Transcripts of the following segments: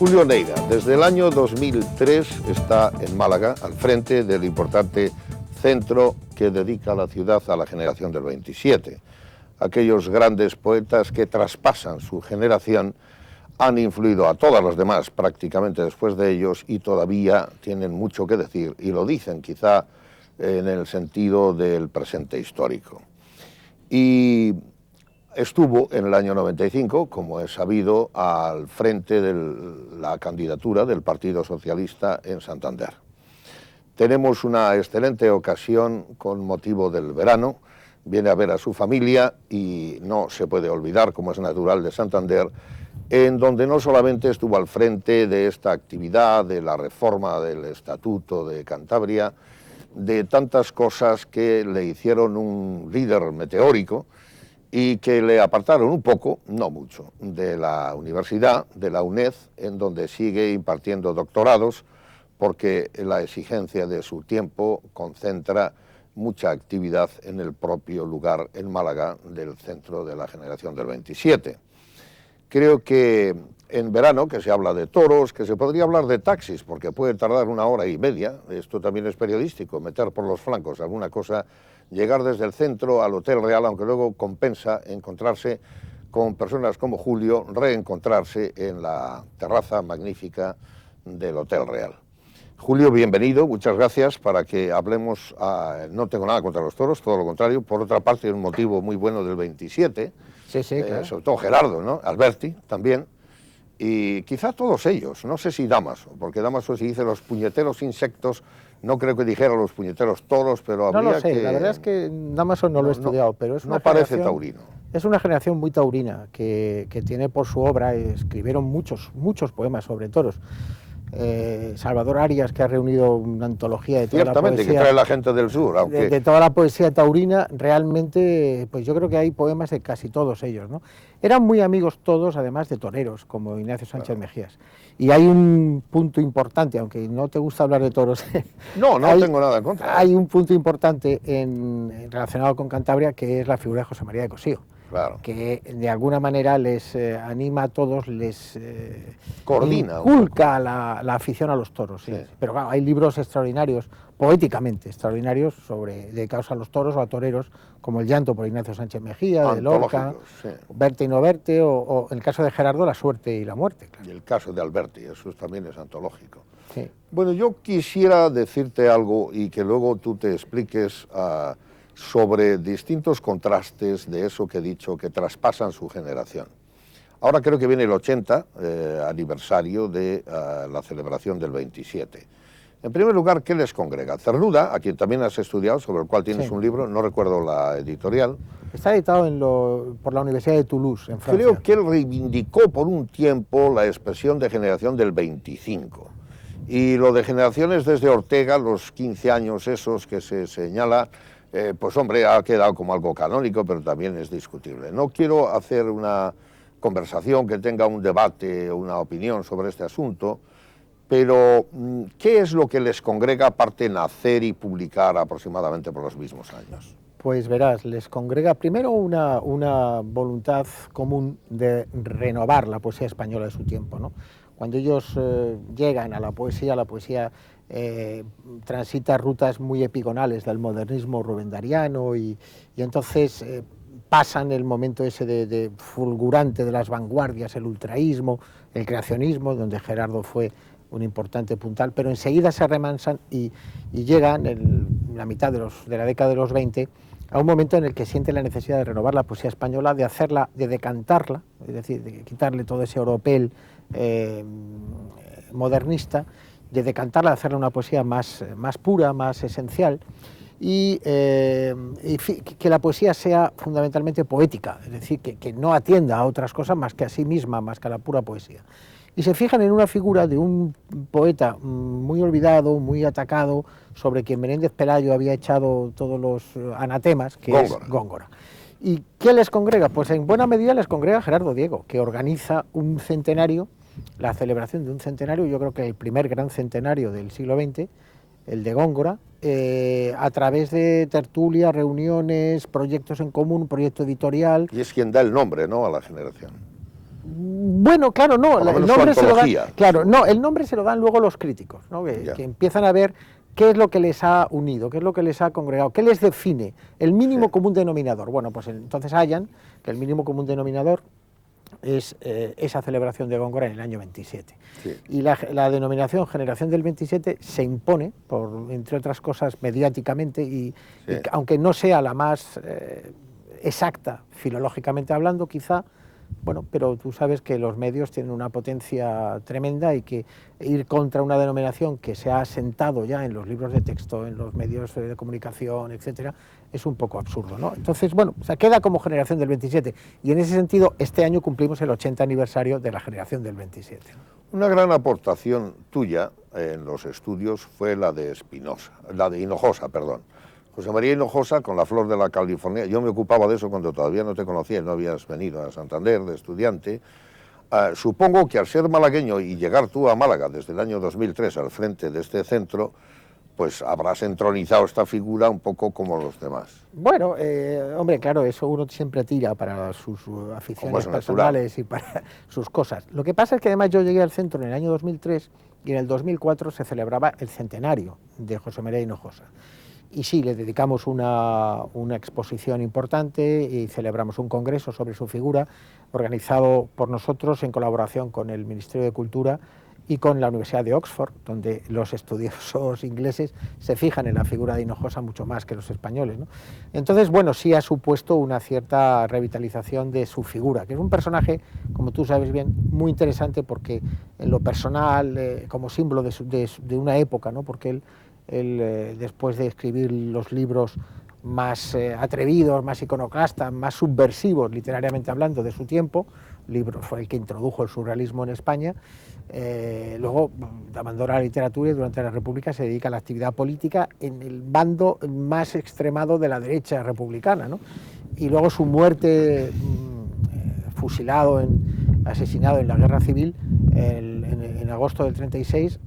Julio Neira, desde el año 2003 está en Málaga, al frente del importante centro que dedica la ciudad a la generación del 27. Aquellos grandes poetas que traspasan su generación han influido a todas las demás prácticamente después de ellos y todavía tienen mucho que decir, y lo dicen quizá en el sentido del presente histórico. Y estuvo en el año 95, como es sabido, al frente de la candidatura del Partido Socialista en Santander. Tenemos una excelente ocasión con motivo del verano, viene a ver a su familia y no se puede olvidar, como es natural, de Santander, en donde no solamente estuvo al frente de esta actividad, de la reforma del Estatuto de Cantabria, de tantas cosas que le hicieron un líder meteórico y que le apartaron un poco, no mucho, de la universidad, de la UNED, en donde sigue impartiendo doctorados, porque la exigencia de su tiempo concentra mucha actividad en el propio lugar, en Málaga, del centro de la generación del 27. Creo que en verano, que se habla de toros, que se podría hablar de taxis, porque puede tardar 1 hora y media, esto también es periodístico, meter por los flancos alguna cosa, llegar desde el centro al Hotel Real, aunque luego compensa encontrarse con personas como Julio, reencontrarse en la terraza magnífica del Hotel Real. Julio, bienvenido, muchas gracias, para que hablemos, no tengo nada contra los toros, todo lo contrario, por otra parte un motivo muy bueno del 27, sí, claro. Sobre todo Gerardo, ¿no? Alberti también, y quizá todos ellos, no sé si Damaso, porque Damaso, si dice los puñeteros insectos, no creo que dijera los puñeteros toros, pero habría que... No lo sé, la verdad es que Damaso no lo he estudiado, pero es una parece taurino. Es una generación muy taurina, que tiene por su obra, escribieron muchos poemas sobre toros. Salvador Arias, que ha reunido una antología de toda la poesía, que trae la gente del sur, aunque... de toda la poesía taurina, realmente, pues yo creo que hay poemas de casi todos ellos, ¿no? Eran muy amigos todos, además de toreros, como Ignacio Sánchez Mejías. Y hay un punto importante, aunque no te gusta hablar de toros. No tengo nada en contra. Hay un punto importante relacionado con Cantabria, que es la figura de José María de Cosío. Claro. Que de alguna manera les anima a todos, les coordina, inculca la afición a los toros. Sí. Pero claro, hay libros extraordinarios, poéticamente extraordinarios, dedicados a los toros o a toreros, como El llanto por Ignacio Sánchez Mejía, de Lorca, sí. Verte y no verte, o en el caso de Gerardo, La suerte y la muerte. Claro. Y el caso de Alberti, eso también es antológico. Sí. Bueno, yo quisiera decirte algo y que luego tú te expliques sobre distintos contrastes de eso que he dicho, que traspasan su generación. Ahora creo que viene el 80 aniversario de la celebración del 27. En primer lugar, ¿qué les congrega? Cernuda, a quien también has estudiado, sobre el cual tienes un libro, no recuerdo la editorial. Está editado por la Universidad de Toulouse, en Francia. Creo que él reivindicó por un tiempo la expresión de generación del 25. Y lo de generaciones desde Ortega, los 15 años esos que se señala, pues hombre, ha quedado como algo canónico, pero también es discutible. No quiero hacer una conversación que tenga un debate o una opinión sobre este asunto, pero ¿qué es lo que les congrega aparte nacer y publicar aproximadamente por los mismos años? Pues verás, les congrega primero una voluntad común de renovar la poesía española de su tiempo, ¿no? Cuando ellos llegan a la poesía transita rutas muy epigonales del modernismo rubendariano y entonces pasan el momento ese de fulgurante de las vanguardias, el ultraísmo, el creacionismo, donde Gerardo fue un importante puntal, pero enseguida se remansan y llegan en la mitad de la década de los 20 a un momento en el que sienten la necesidad de renovar la poesía española, de decantarla, es decir, de quitarle todo ese oropel modernista, de decantarla, de hacerle una poesía más pura, más esencial, y que la poesía sea fundamentalmente poética, es decir, que no atienda a otras cosas más que a sí misma, más que a la pura poesía. Y se fijan en una figura de un poeta muy olvidado, muy atacado, sobre quien Menéndez Pelayo había echado todos los anatemas, que es Góngora. ¿Y qué les congrega? Pues en buena medida les congrega Gerardo Diego, que organiza un centenario, la celebración de un centenario, yo creo que el primer gran centenario del siglo XX, el de Góngora, a través de tertulias, reuniones, proyectos en común, un proyecto editorial. Y es quien da el nombre, ¿no?, a la generación. Bueno, claro, no, el nombre se lo dan, claro, no, el nombre se lo dan luego los críticos, ¿no? Que empiezan a ver qué es lo que les ha unido, qué es lo que les ha congregado, qué les define, el mínimo común denominador. Bueno, pues entonces hallan que el mínimo común denominador es esa celebración de Góngora en el año 27. Sí. Y la denominación Generación del 27 se impone, entre otras cosas, mediáticamente, y aunque no sea la más exacta, filológicamente hablando, quizá, bueno, pero tú sabes que los medios tienen una potencia tremenda y que ir contra una denominación que se ha asentado ya en los libros de texto, en los medios de comunicación, etcétera, es un poco absurdo, ¿no? Entonces, bueno, o sea, queda como Generación del 27 y en ese sentido este año cumplimos el 80 aniversario de la Generación del 27. Una gran aportación tuya en los estudios fue la de Hinojosa, perdón. José María Hinojosa con La flor de la California. Yo me ocupaba de eso cuando todavía no te conocía, no habías venido a Santander de estudiante. Supongo que al ser malagueño y llegar tú a Málaga desde el año 2003 al frente de este centro, pues habrás entronizado esta figura un poco como los demás. Bueno, hombre, claro, eso uno siempre tira para sus aficiones personales y para sus cosas. Lo que pasa es que además yo llegué al centro en el año 2003 y en el 2004 se celebraba el centenario de José María Hinojosa. Y sí, le dedicamos una exposición importante y celebramos un congreso sobre su figura, organizado por nosotros en colaboración con el Ministerio de Cultura y con la Universidad de Oxford, donde los estudiosos ingleses se fijan en la figura de Hinojosa mucho más que los españoles, ¿no? Entonces, bueno, sí ha supuesto una cierta revitalización de su figura, que es un personaje, como tú sabes bien, muy interesante porque en lo personal, como símbolo de una época, ¿no? Porque él después de escribir los libros más atrevidos, más iconoclastas, más subversivos, literariamente hablando, de su tiempo, fue el que introdujo el surrealismo en España, luego abandona la literatura y durante la República se dedica a la actividad política en el bando más extremado de la derecha republicana, ¿no? Y luego su muerte, asesinado en la Guerra Civil en agosto del 36,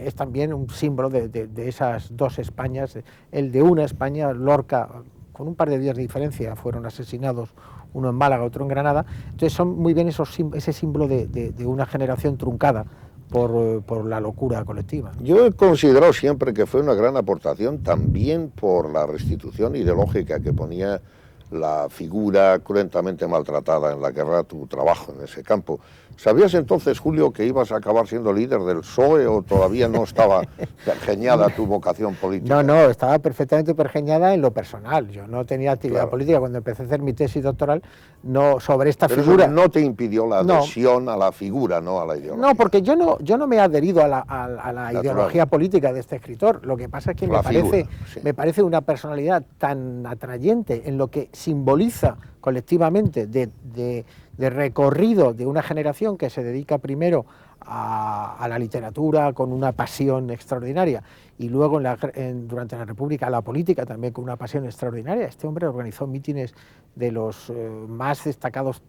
es también un símbolo de esas dos Españas, el de una España. Lorca, con un par de días de diferencia, fueron asesinados, uno en Málaga, otro en Granada. Entonces son muy bien ese símbolo de una generación truncada por la locura colectiva. Yo he considerado siempre que fue una gran aportación también por la restitución ideológica que ponía la figura cruentamente maltratada en la guerra, tu trabajo en ese campo. ¿Sabías entonces, Julio, que ibas a acabar siendo líder del PSOE o todavía no estaba pergeñada tu vocación política? No, estaba perfectamente pergeñada en lo personal. Yo no tenía actividad política. Cuando empecé a hacer mi tesis doctoral sobre esta figura... Eso no te impidió la adhesión a la figura, no a la ideología. No, porque yo no me he adherido a la ideología política de este escritor. Lo que pasa es que me parece una personalidad tan atrayente en lo que simboliza colectivamente de recorrido de una generación que se dedica primero a la literatura con una pasión extraordinaria y luego durante la República a la política también con una pasión extraordinaria. Este hombre organizó mítines de los más destacados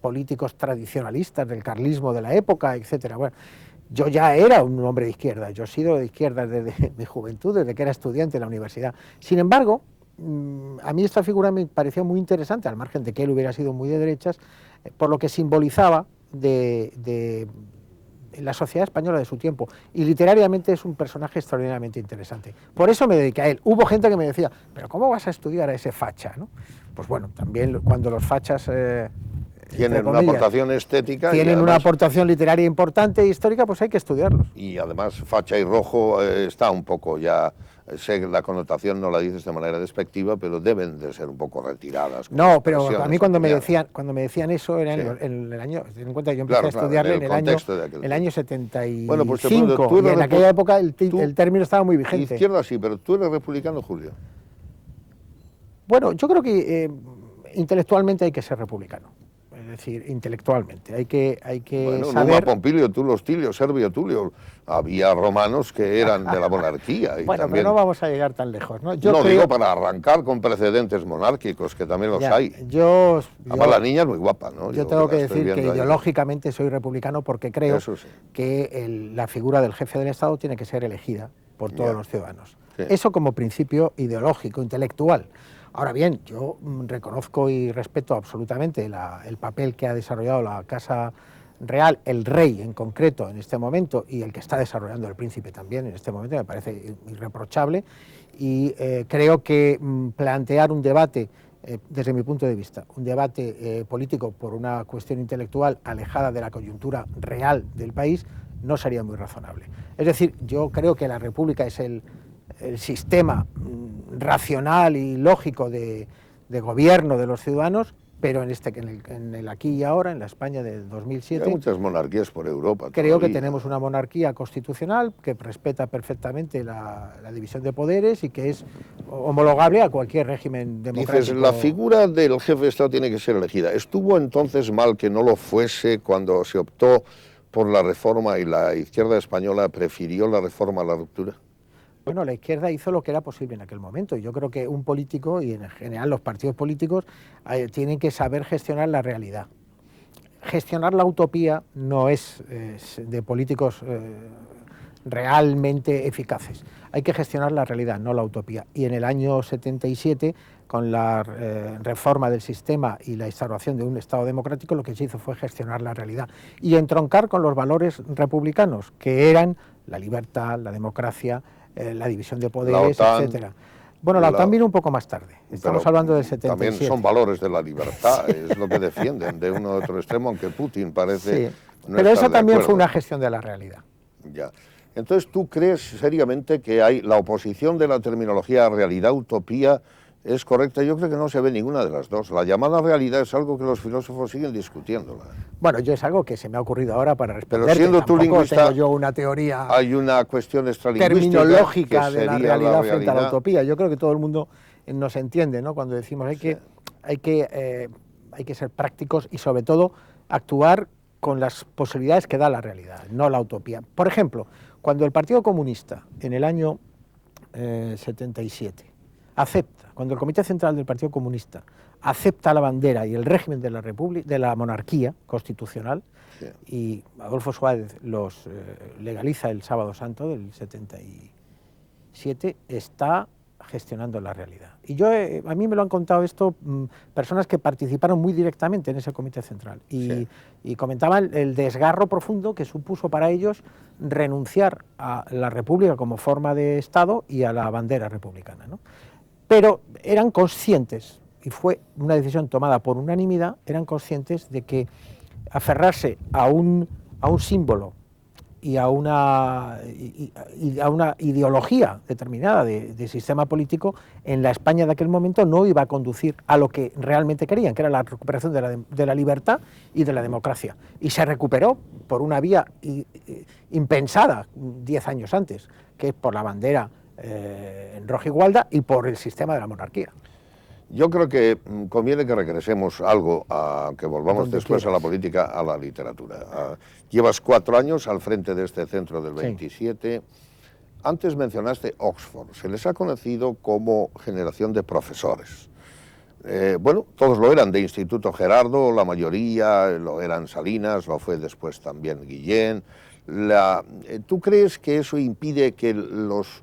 políticos tradicionalistas del carlismo de la época, etcétera. Bueno, yo ya era un hombre de izquierda, yo he sido de izquierda desde mi juventud, desde que era estudiante en la universidad. Sin embargo, a mí esta figura me pareció muy interesante, al margen de que él hubiera sido muy de derechas, por lo que simbolizaba de la sociedad española de su tiempo, y literariamente es un personaje extraordinariamente interesante. Por eso me dediqué a él. Hubo gente que me decía, pero ¿cómo vas a estudiar a ese facha, ¿no? Pues bueno, también cuando los fachas... tienen una aportación estética. Tienen una aportación literaria importante e histórica, pues hay que estudiarlos. Y además facha y rojo está un poco ya... Sé que la connotación no la dices de manera despectiva, pero deben de ser un poco retiradas. No, pero a mí cuando me decían eso era en el año, ten en cuenta que yo empecé a estudiarle en el año 75, bueno, pues y en aquella época el término estaba muy vigente. Izquierda sí, pero tú eres republicano, Julio. Bueno, yo creo que intelectualmente hay que ser republicano. Es decir, intelectualmente, hay que bueno, saber... Numa Pompilio, Tulo Stilio, Servio Tulio, había romanos que eran de la monarquía. Y bueno, también... pero no vamos a llegar tan lejos, ¿no? Digo para arrancar con precedentes monárquicos, que también los hay. Además la niña es muy guapa, ¿no? Yo tengo que decir que ideológicamente soy republicano porque creo que la figura del jefe del Estado tiene que ser elegida por todos los ciudadanos. Sí. Eso como principio ideológico, intelectual. Ahora bien, yo reconozco y respeto absolutamente el papel que ha desarrollado la Casa Real, el rey en concreto en este momento, y el que está desarrollando el príncipe también en este momento, me parece irreprochable, y creo que plantear un debate, desde mi punto de vista, un debate político por una cuestión intelectual alejada de la coyuntura real del país, no sería muy razonable. Es decir, yo creo que la República es el sistema racional y lógico de gobierno de los ciudadanos, pero en el aquí y ahora, en la España de 2007... Hay muchas monarquías por Europa. Creo que tenemos una monarquía constitucional que respeta perfectamente la división de poderes y que es homologable a cualquier régimen democrático. Dices, la figura del jefe de Estado tiene que ser elegida. ¿Estuvo entonces mal que no lo fuese cuando se optó por la reforma y la izquierda española prefirió la reforma a la ruptura? Bueno, la izquierda hizo lo que era posible en aquel momento. Yo creo que un político, y en general los partidos políticos, tienen que saber gestionar la realidad. Gestionar la utopía no es de políticos realmente eficaces. Hay que gestionar la realidad, no la utopía. Y en el año 77, con la reforma del sistema y la instauración de un Estado democrático, lo que se hizo fue gestionar la realidad y entroncar con los valores republicanos, que eran la libertad, la democracia, la división de poderes, etcétera. Bueno, la OTAN vino un poco más tarde, estamos hablando del 77. También son valores de la libertad, es lo que defienden de uno u otro extremo, aunque Putin parece... Sí, pero eso también fue una gestión de la realidad. Ya. Entonces, ¿tú crees seriamente que hay la oposición de la terminología realidad-utopía es correcta? Yo creo que no se ve ninguna de las dos. La llamada realidad es algo que los filósofos siguen discutiéndola. Bueno, yo es algo que se me ha ocurrido ahora para responder. Pero siendo tú lingüista, tengo yo una teoría hay una cuestión extralingüística terminológica de la realidad frente a la utopía. Yo creo que todo el mundo nos entiende, ¿no? Cuando decimos hay que ser prácticos y sobre todo actuar con las posibilidades que da la realidad, no la utopía. Por ejemplo, cuando el Partido Comunista en el año 77 acepta, cuando el Comité Central del Partido Comunista acepta la bandera y el régimen de la República, de la monarquía constitucional, sí, y Adolfo Suárez los legaliza el Sábado Santo del 77, está gestionando la realidad. Y a mí me lo han contado esto personas que participaron muy directamente en ese Comité Central y comentaban el desgarro profundo que supuso para ellos renunciar a la República como forma de Estado y a la bandera republicana, ¿no? Pero eran conscientes, y fue una decisión tomada por unanimidad, eran conscientes de que aferrarse a un símbolo y a una ideología determinada de sistema político en la España de aquel momento no iba a conducir a lo que realmente querían, que era la recuperación de la libertad y de la democracia. Y se recuperó por una vía impensada 10 años antes, que es por la bandera en roja igualda y por el sistema de la monarquía. Yo creo que conviene que regresemos algo, que volvamos después a la política, a la literatura. Llevas 4 años al frente de este centro del 27. Sí. Antes mencionaste Oxford. Se les ha conocido como generación de profesores. Bueno, todos lo eran de Instituto Gerardo, la mayoría lo eran Salinas, lo fue después también Guillén. ¿Tú crees que eso impide que los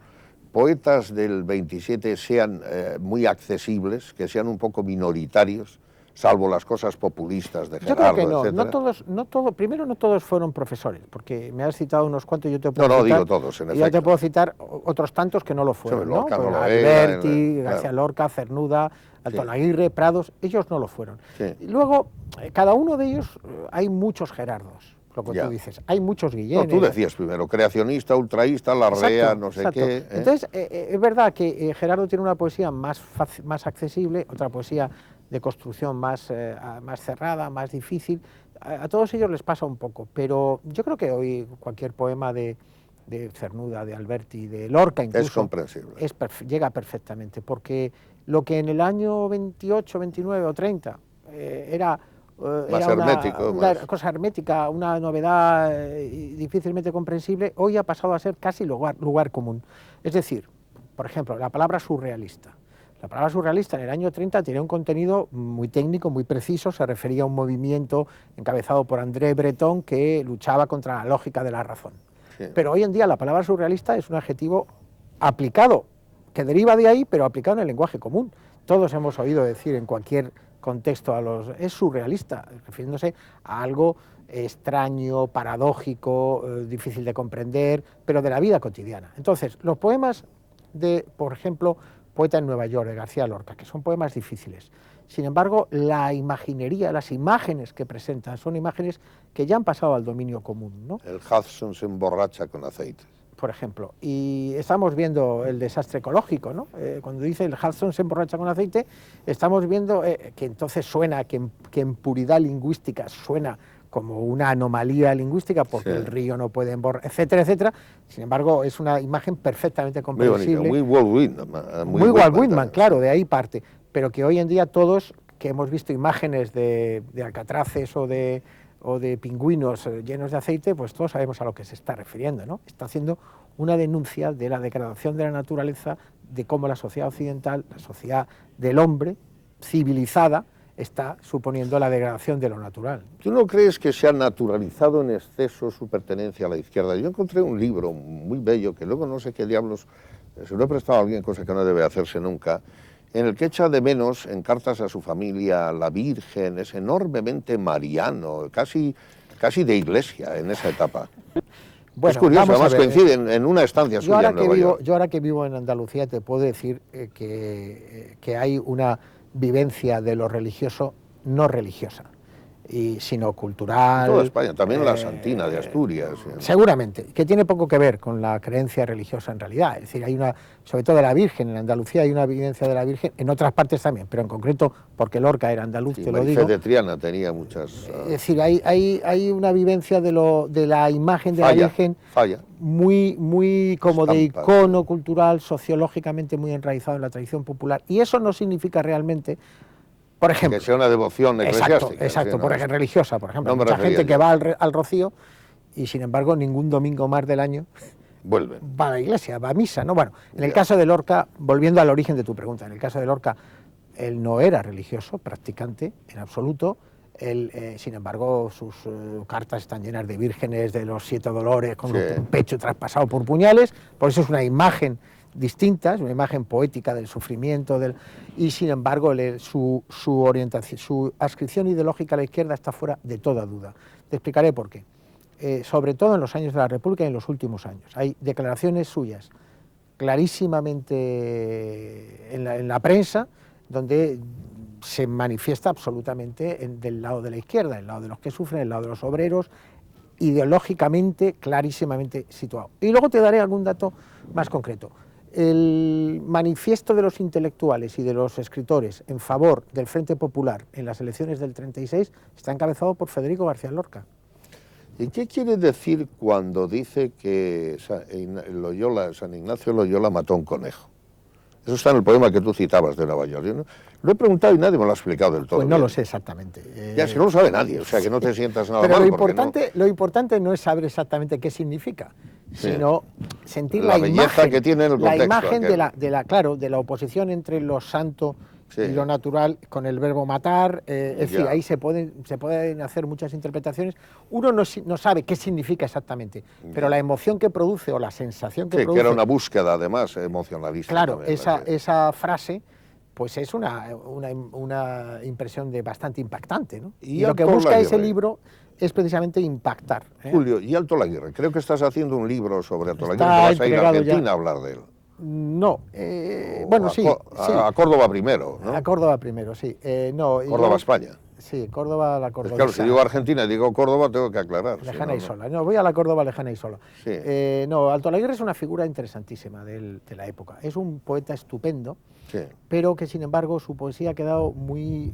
poetas del 27 sean muy accesibles, que sean un poco minoritarios, salvo las cosas populistas de Gerardo, yo creo que no, etcétera? Primero no todos fueron profesores, porque me has citado unos cuantos, yo te puedo citar, digo todos, en efecto. Yo te puedo citar otros tantos que no lo fueron, ¿no? Lorca, pues Alberti, García Lorca, Cernuda, Antón Aguirre, Prados, ellos no lo fueron. Sí. Y luego, cada uno de ellos, hay muchos Gerardos. Lo que tú dices, hay muchos Guillenes. No, tú decías primero, creacionista, ultraísta, Larrea, no sé qué. Entonces, es verdad que Gerardo tiene una poesía más accesible, otra poesía de construcción más cerrada, más difícil. A todos ellos les pasa un poco, pero yo creo que hoy cualquier poema de Cernuda, de Alberti, de Lorca incluso... Es comprensible. Llega perfectamente, porque lo que en el año 28, 29 o 30 era una cosa hermética, una novedad difícilmente comprensible, hoy ha pasado a ser casi lugar común. Es decir, por ejemplo, la palabra surrealista. La palabra surrealista en el año 30 tenía un contenido muy técnico, muy preciso, se refería a un movimiento encabezado por André Breton que luchaba contra la lógica de la razón. Sí. Pero hoy en día la palabra surrealista es un adjetivo aplicado, que deriva de ahí, pero aplicado en el lenguaje común. todos hemos oído decir en cualquier contexto es surrealista, refiriéndose a algo extraño, paradójico, difícil de comprender, pero de la vida cotidiana. Entonces, los poemas de, por ejemplo, Poeta en Nueva York, de García Lorca, que son poemas difíciles. Sin embargo, la imaginería, las imágenes que presentan, son imágenes que ya han pasado al dominio común, ¿no? El Hudson se emborracha con aceite. Por ejemplo, y estamos viendo el desastre ecológico, ¿no? Cuando dice el Hudson se emborracha con aceite, estamos viendo que entonces suena, que en puridad lingüística suena como una anomalía lingüística, porque el río no puede emborrachar, etcétera, etcétera. Sin embargo, es una imagen perfectamente comprensible. Muy bonita, muy Walt Whitman. Muy Walt Whitman, claro, de ahí parte. Pero que hoy en día todos, que hemos visto imágenes de alcatraces o de pingüinos llenos de aceite, pues todos sabemos a lo que se está refiriendo, ¿no? Está haciendo una denuncia de la degradación de la naturaleza, de cómo la sociedad occidental, la sociedad del hombre, civilizada, está suponiendo la degradación de lo natural. ¿Tú no crees que se ha naturalizado en exceso su pertenencia a la izquierda? Yo encontré un libro muy bello, que luego no sé qué diablos, se lo he prestado a alguien, cosa que no debe hacerse nunca, en el que echa de menos, en cartas a su familia, la Virgen, es enormemente mariano, casi de iglesia en esa etapa. Bueno, es curioso, además coincide en una estancia suya en Nueva York. Yo ahora que vivo en Andalucía te puedo decir que hay una vivencia de lo religioso no religiosa, sino cultural. En toda España, también la Santina de Asturias. Seguramente, que tiene poco que ver con la creencia religiosa en realidad. Es decir, hay una, sobre todo de la Virgen, en Andalucía hay una vivencia de la Virgen, en otras partes también, pero en concreto, porque Lorca era andaluz, te lo digo. Marifé de Triana tenía muchas... Es decir, hay una vivencia de la imagen de la Virgen muy como de icono cultural, sociológicamente muy enraizado en la tradición popular, y eso no significa realmente... Por ejemplo, que sea una devoción eclesiástica. Exacto, por ejemplo, religiosa, por ejemplo. Mucha gente que va al Rocío y, sin embargo, ningún domingo más del año va a la iglesia, va a misa, ¿no? Bueno, en el caso de Lorca, volviendo al origen de tu pregunta, en el caso de Lorca, él no era religioso, practicante, en absoluto. Él, sin embargo, sus cartas están llenas de vírgenes, de los 7 dolores, con un pecho traspasado por puñales, por eso es una imagen distintas, una imagen poética del sufrimiento, y sin embargo su orientación, su adscripción ideológica a la izquierda está fuera de toda duda. Te explicaré por qué. Sobre todo en los años de la República y en los últimos años. Hay declaraciones suyas clarísimamente en la prensa, donde se manifiesta absolutamente del lado de la izquierda, el lado de los que sufren, el lado de los obreros, ideológicamente, clarísimamente situado. Y luego te daré algún dato más concreto. El manifiesto de los intelectuales y de los escritores en favor del Frente Popular en las elecciones del 36 está encabezado por Federico García Lorca. ¿Y qué quiere decir cuando dice que San Ignacio Loyola mató a un conejo? Eso está en el poema que tú citabas de Nueva York. Yo no, lo he preguntado y nadie me lo ha explicado del todo. Pues no lo sé exactamente. Ya, si no lo sabe nadie, o sea, que no te sientas nada pero mal. Lo importante no es saber exactamente qué significa, sino sentir la belleza imagen, que tiene en el contexto. La imagen de la oposición entre lo santo y lo natural con el verbo matar. Es decir, ahí se pueden hacer muchas interpretaciones. Uno no sabe qué significa exactamente, pero la emoción que produce o la sensación que produce... que era una búsqueda, además, emocionalista. Claro, también, esa frase... pues es una impresión bastante impactante, ¿no? Y lo que busca ese libro es precisamente impactar. Julio, y Alto Laguirre, creo que estás haciendo un libro sobre Alto Laguirre, que vas a ir a Argentina a hablar de él. No, bueno, sí. A Córdoba primero, ¿no? A Córdoba primero, sí. Córdoba, España. Sí, Córdoba, la Córdoba. Claro, si digo Argentina y digo Córdoba, tengo que aclarar. Lejana y sola. No, voy a la Córdoba lejana y sola. Sí. No, Alto Laguirre es una figura interesantísima de la época. Es un poeta estupendo, sí, pero que, sin embargo, su poesía ha quedado muy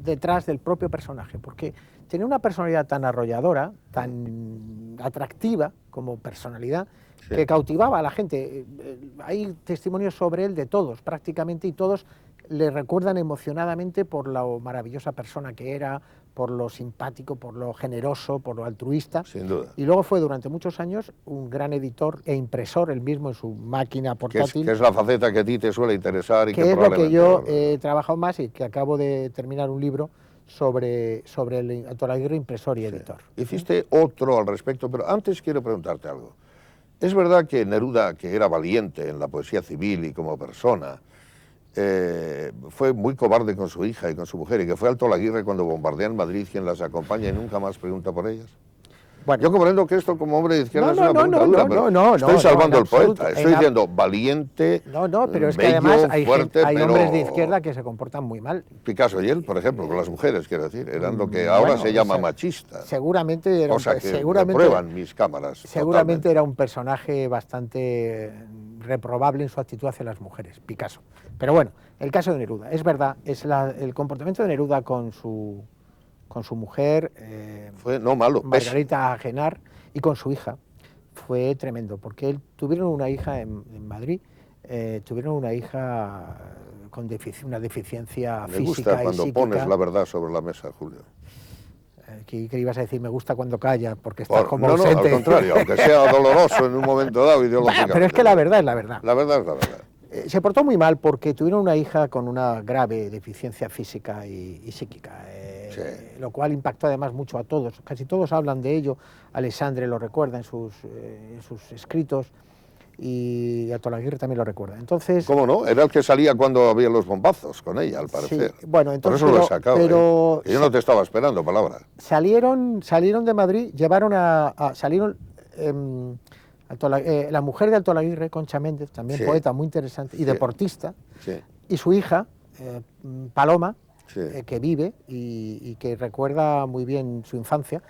detrás del propio personaje, porque tenía una personalidad tan arrolladora, tan atractiva como personalidad, que cautivaba a la gente. Hay testimonios sobre él de todos, prácticamente, y todos le recuerdan emocionadamente por la maravillosa persona que era, por lo simpático, por lo generoso, por lo altruista. Sin duda. Y luego fue durante muchos años un gran editor e impresor, él mismo en su máquina portátil. Que es la faceta que a ti te suele interesar y que es lo que yo he trabajado más y que acabo de terminar un libro sobre el Alto Laguirre, impresor y editor. Hiciste otro al respecto, pero antes quiero preguntarte algo. Es verdad que Neruda, que era valiente en la poesía civil y como persona, fue muy cobarde con su hija y con su mujer, y que fue Alto Laguirre cuando bombardean Madrid quien las acompaña y nunca más pregunta por ellas? Bueno, yo comprendo que esto como hombre de izquierda es una pregunta no, dura, no, pero no, estoy no, salvando en al poeta, absoluto, estoy diciendo valiente, No, pero es que bello, además hay fuerte, hay pero hombres de izquierda que se comportan muy mal. Picasso y él, por ejemplo, con las mujeres, quiero decir, eran lo que ahora se llama machista. Seguramente era cosa que prueban mis cámaras. Seguramente totalmente. era un personaje bastante reprobable en su actitud hacia las mujeres, Picasso. Pero bueno, el caso de Neruda, es verdad, el comportamiento de Neruda con su mujer, fue no malo, Margarita Genar, y con su hija, fue tremendo, porque tuvieron una hija en Madrid, tuvieron una hija con una deficiencia Me física gusta cuando y psíquica. pones la verdad sobre la mesa, Julio. ¿Qué ibas a decir? Me gusta cuando calla, porque estás como no, ausente. No, al contrario, aunque sea doloroso en un momento dado ideológicamente. Pero es que la verdad es la verdad. La verdad es la verdad. Se portó muy mal porque tuvieron una hija con una grave deficiencia física y psíquica, sí. Lo cual impactó además mucho a todos. Casi todos hablan de ello. Alexandre lo recuerda en sus escritos y Alto Laguirre también lo recuerda. Entonces, ¿cómo no? Era el que salía cuando había los bombazos con ella, al parecer. Sí, bueno, entonces, por eso lo he sacado. Pero yo no te estaba esperando, palabra. Salieron de Madrid, salieron la mujer de Alto Laguirre, Concha Méndez, también sí. poeta muy interesante y deportista, sí. y su hija, Paloma, sí. Que vive y que recuerda muy bien su infancia,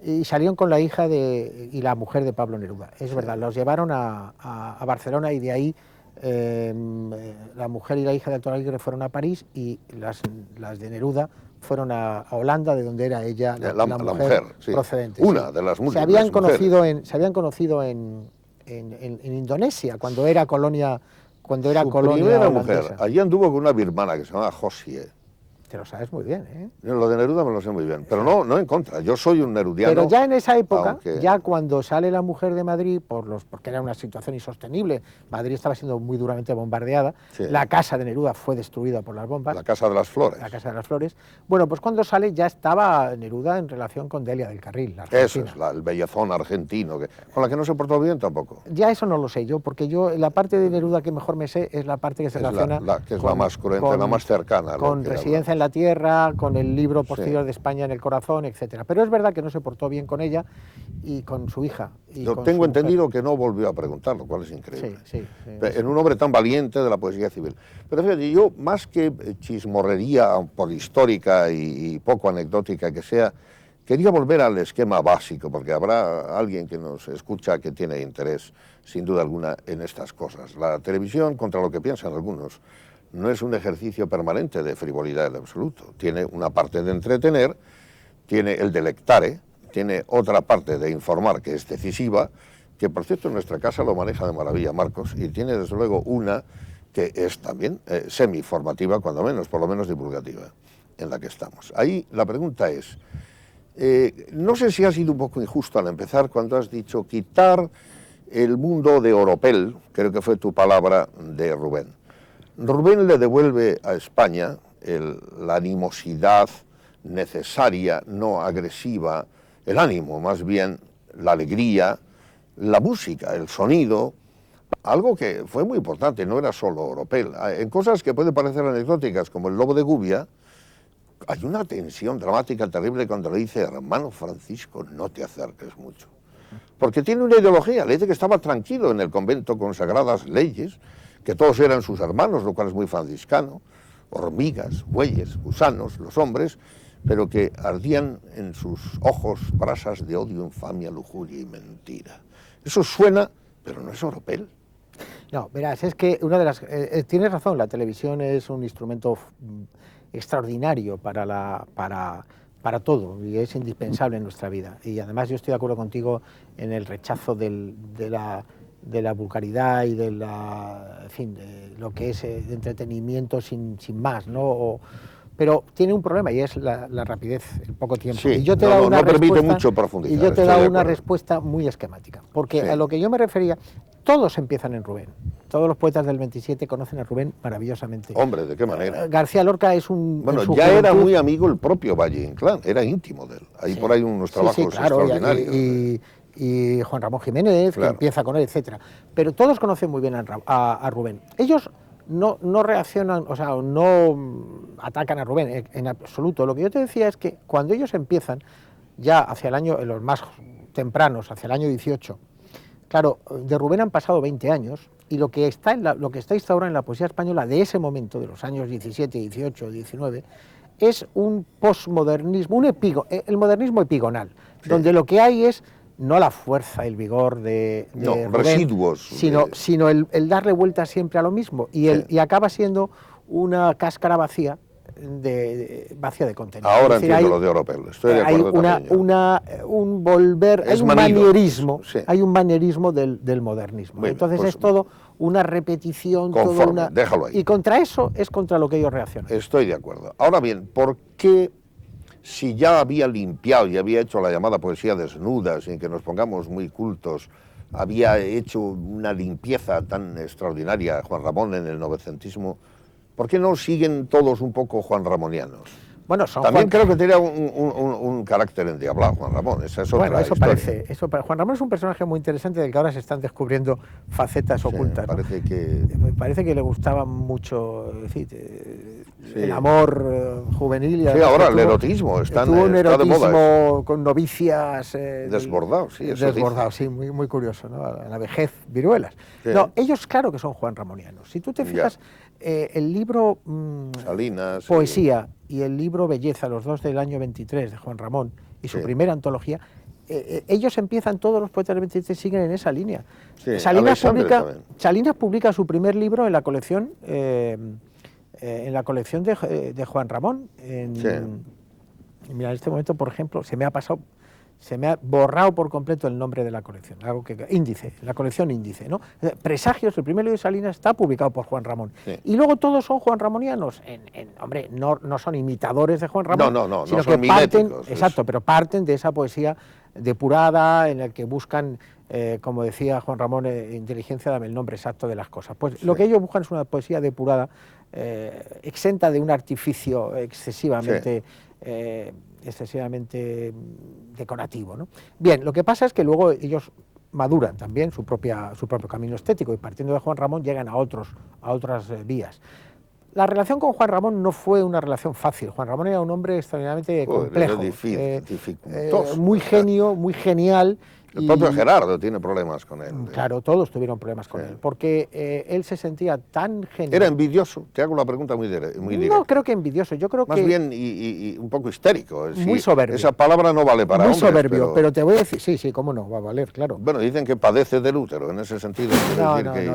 y salieron con la hija y la mujer de Pablo Neruda. Es verdad, los llevaron a Barcelona y de ahí la mujer y la hija de Alto Laguirre fueron a París y las de Neruda fueron a Holanda, de donde era ella la mujer sí. procedente. Una de las múltiples se habían conocido en Indonesia, cuando era colonia primera holandesa. mujer, allí anduvo con una birmana que se llamaba Josie. Te lo sabes muy bien, ¿eh? Lo de Neruda me lo sé muy bien, pero no en contra. Yo soy un nerudiano. Pero ya en esa época, ya cuando sale la mujer de Madrid, porque era una situación insostenible, Madrid estaba siendo muy duramente bombardeada, sí. La casa de Neruda fue destruida por las bombas. La Casa de las Flores. La Casa de las Flores. Bueno, pues cuando sale ya estaba Neruda en relación con Delia del Carril, la argentina. Eso es, el bellezón argentino, con la que no se portó bien tampoco. Ya eso no lo sé yo, porque yo la parte de Neruda que mejor me sé es la parte que se relaciona que es la más cruenta, la más cercana. Con Residencia en la Tierra, con el libro posterior sí. de España en el corazón, etcétera. Pero es verdad que no se portó bien con ella y con su hija. Yo tengo entendido que no volvió a preguntar, lo cual es increíble. Sí. En un hombre tan valiente de la poesía civil. Pero fíjate, yo más que chismorrería por histórica y poco anecdótica que sea, quería volver al esquema básico, porque habrá alguien que nos escucha que tiene interés, sin duda alguna, en estas cosas. La televisión, contra lo que piensan algunos, no es un ejercicio permanente de frivolidad en absoluto. Tiene una parte de entretener, tiene el delectare, tiene otra parte de informar que es decisiva, que por cierto en nuestra casa lo maneja de maravilla Marcos, y tiene desde luego una que es también semi-formativa, cuando menos, por lo menos divulgativa, en la que estamos. Ahí la pregunta es, no sé si has sido un poco injusto al empezar cuando has dicho quitar el mundo de Oropel, creo que fue tu palabra, de Rubén. Rubén le devuelve a España la animosidad necesaria, no agresiva, el ánimo más bien, la alegría, la música, el sonido, algo que fue muy importante, no era solo Oropel. En cosas que pueden parecer anecdóticas, como el Lobo de Gubia, hay una tensión dramática terrible cuando le dice, hermano Francisco, no te acerques mucho. Porque tiene una ideología, le dice que estaba tranquilo en el convento con sagradas leyes, que todos eran sus hermanos, lo cual es muy franciscano, hormigas, bueyes, gusanos, los hombres, pero que ardían en sus ojos brasas de odio, infamia, lujuria y mentira. Eso suena, pero no es Oropel. No, verás, es que tienes razón, la televisión es un instrumento extraordinario para todo y es indispensable en nuestra vida. Y además yo estoy de acuerdo contigo en el rechazo de la vulgaridad y de lo que es de entretenimiento sin más, ¿no? Pero tiene un problema y es la rapidez, el poco tiempo. Sí, y yo te no permite mucho profundizar. Y yo te he dado una respuesta muy esquemática, porque a lo que yo me refería, todos empiezan en Rubén. Todos los poetas del 27 conocen a Rubén maravillosamente. Hombre, ¿de qué manera? García Lorca es un... Bueno, ya era muy amigo el propio Valle Inclán, era íntimo de él. Hay por ahí unos trabajos extraordinarios. Y Juan Ramón Jiménez, claro, que empieza con él, etcétera. Pero todos conocen muy bien a Rubén. Ellos no reaccionan, o sea, no atacan a Rubén en absoluto. Lo que yo te decía es que cuando ellos empiezan, ya hacia el año, los más tempranos, hacia el año 18, claro, de Rubén han pasado 20 años, y lo que está instaurado en la poesía española de ese momento, de los años 17, 18, 19, es un posmodernismo, el modernismo epigonal, sí, donde lo que hay es no la fuerza, el vigor de Rubén, residuos, sino el darle vuelta siempre a lo mismo, y acaba siendo una cáscara vacía de contenido. Ahora entiendo lo de Oropel, estoy de acuerdo un volver, hay un manierismo, sí, hay un manierismo del modernismo. Bien, entonces pues, es todo una repetición, déjalo ahí. Y contra eso es contra lo que ellos reaccionan. Estoy de acuerdo. Ahora bien, ¿por qué, si ya había limpiado y había hecho la llamada poesía desnuda, sin que nos pongamos muy cultos, había hecho una limpieza tan extraordinaria Juan Ramón en el novecentismo, ¿por qué no siguen todos un poco juanramonianos? Bueno, también creo que tenía un carácter endiablado Juan Ramón, esa es otra eso historia. Juan Ramón es un personaje muy interesante del que ahora se están descubriendo facetas ocultas. Parece que le gustaba mucho, el amor juvenil. Sí, ahora el erotismo está de moda. Con novicias desbordados, sí, eso desbordados, sí, muy curioso, ¿no? A la vejez, viruelas. Sí. No, ellos claro que son juanramonianos. Si tú te fijas, el libro Salinas, Poesía y el libro Belleza, los dos del año 23 de Juan Ramón, y su primera antología, ellos empiezan, todos los poetas del 23 siguen en esa línea. Sí, Salinas publica su primer libro en la colección de Juan Ramón. Mira, en este momento, por ejemplo, se me ha borrado por completo el nombre de la colección, la colección Índice, ¿no? Presagios, el primer libro de Salinas está publicado por Juan Ramón. Sí. Y luego todos son juanramonianos, hombre, no son imitadores de Juan Ramón, sino no que son parten, exacto, pero parten de esa poesía depurada en la que buscan, como decía Juan Ramón, inteligencia, dame el nombre exacto de las cosas. Pues lo que ellos buscan es una poesía depurada, exenta de un artificio excesivamente decorativo, ¿no? Bien, lo que pasa es que luego ellos maduran también su propio camino estético, y partiendo de Juan Ramón llegan a otras vías. La relación con Juan Ramón no fue una relación fácil. Juan Ramón era un hombre extraordinariamente complejo, muy genio, muy genial. El propio Gerardo tiene problemas con él. Claro, todos tuvieron problemas con él, porque él se sentía tan genial. ¿Era envidioso? Te hago una pregunta muy directa. No creo que envidioso, yo creo más que... Más bien y un poco histérico. Muy soberbio. Esa palabra no vale para hombres. Muy soberbio, pero te voy a decir, sí, cómo no, va a valer, claro. Bueno, dicen que padece del útero, en ese sentido.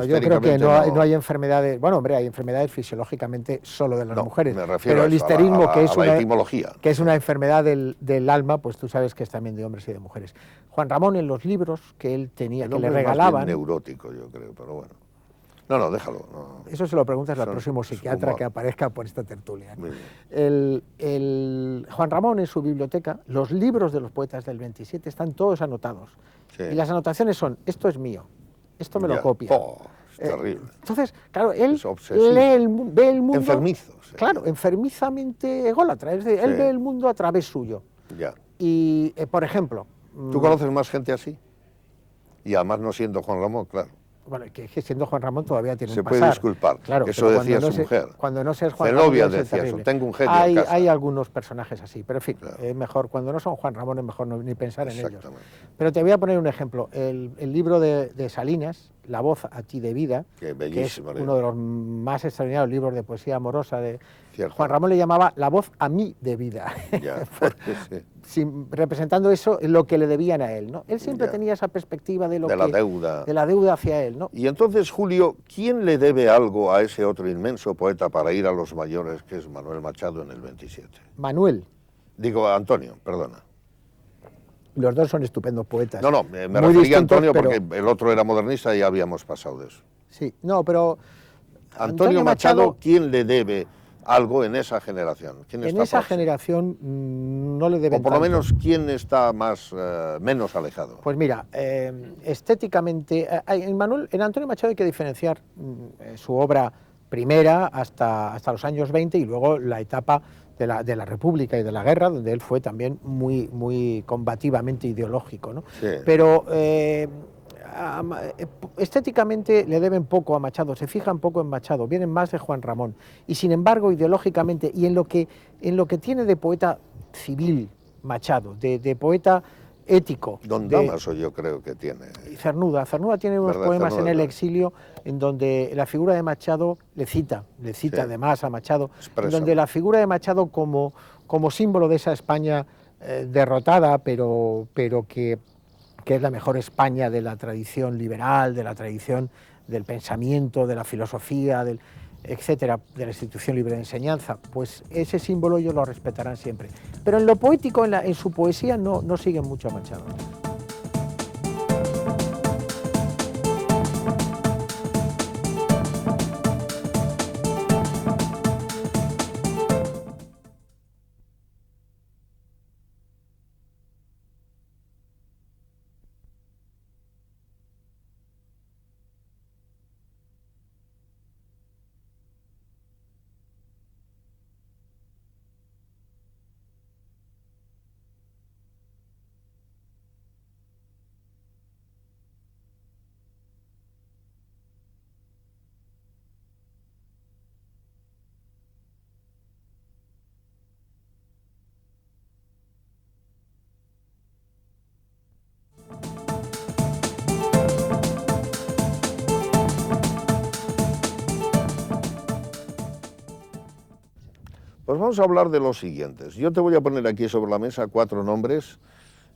Yo creo que no hay enfermedades... Bueno, hombre, hay enfermedades fisiológicamente solo de las mujeres. Me refiero pero el histerismo, a la etimología. Que es una enfermedad del alma, pues tú sabes que es también de hombres y de mujeres. Juan Ramón, en los libros que él tenía, que le regalaban... Es neurótico, yo creo, pero bueno. No, déjalo. No. Eso se lo preguntas al próximo psiquiatra que aparezca por esta tertulia. Juan Ramón, en su biblioteca, los libros de los poetas del 27 están todos anotados. Sí. Y las anotaciones son: esto es mío, esto me lo copia. Es terrible. Entonces, claro, él ve el mundo... Enfermizo. Sí. Claro, enfermizamente ególatra. Es decir, él ve el mundo a través suyo. Ya. Y, por ejemplo... ¿Tú conoces más gente así? Y además no siendo Juan Ramón, claro. Bueno, que siendo Juan Ramón todavía tiene un pasar. Se puede disculpar, claro, eso decía su mujer. Cuando no seas Juan Ramón, Zenobia decía eso, tengo un genio en casa. Hay algunos personajes así, pero en fin, es mejor, cuando no son Juan Ramón es mejor ni pensar en ellos. Pero te voy a poner un ejemplo, el libro de Salinas, La voz a ti de vida, que es uno de los más extraordinarios libros de poesía amorosa de Juan Ramón, le llamaba La voz a mí de vida. Representando eso, lo que le debían a él, ¿no? Él siempre tenía esa perspectiva de la deuda hacia él, ¿no? Y entonces, Julio, ¿quién le debe algo a ese otro inmenso poeta para ir a los mayores, que es Manuel Machado en el 27? Digo, Antonio, perdona. Los dos son estupendos poetas. No, me refería a Antonio porque el otro era modernista y ya habíamos pasado de eso. Sí, no, pero... Antonio Machado, ¿quién le debe algo en esa generación? En esa generación no le deben o por lo menos, ¿quién está menos alejado? Pues mira, estéticamente, en Antonio Machado hay que diferenciar su obra primera hasta los años 20 y luego la etapa de la República y de la guerra, donde él fue también muy combativamente ideológico, ¿no? Sí. Pero estéticamente le deben poco a Machado, se fijan poco en Machado, vienen más de Juan Ramón. Y sin embargo, ideológicamente, y en lo que tiene de poeta civil Machado, de poeta ético. Don Damaso yo creo que tiene. Cernuda tiene unos poemas Cernuda, en el exilio en donde la figura de Machado le cita sí, además a Machado, en donde la figura de Machado como símbolo de esa España derrotada, pero que es la mejor España de la tradición liberal, de la tradición del pensamiento, de la filosofía, etcétera, de la institución libre de enseñanza, pues ese símbolo ellos lo respetarán siempre. Pero en lo poético, en su poesía, no siguen mucho a Machado. Pues vamos a hablar de los siguientes. Yo te voy a poner aquí sobre la mesa 4 nombres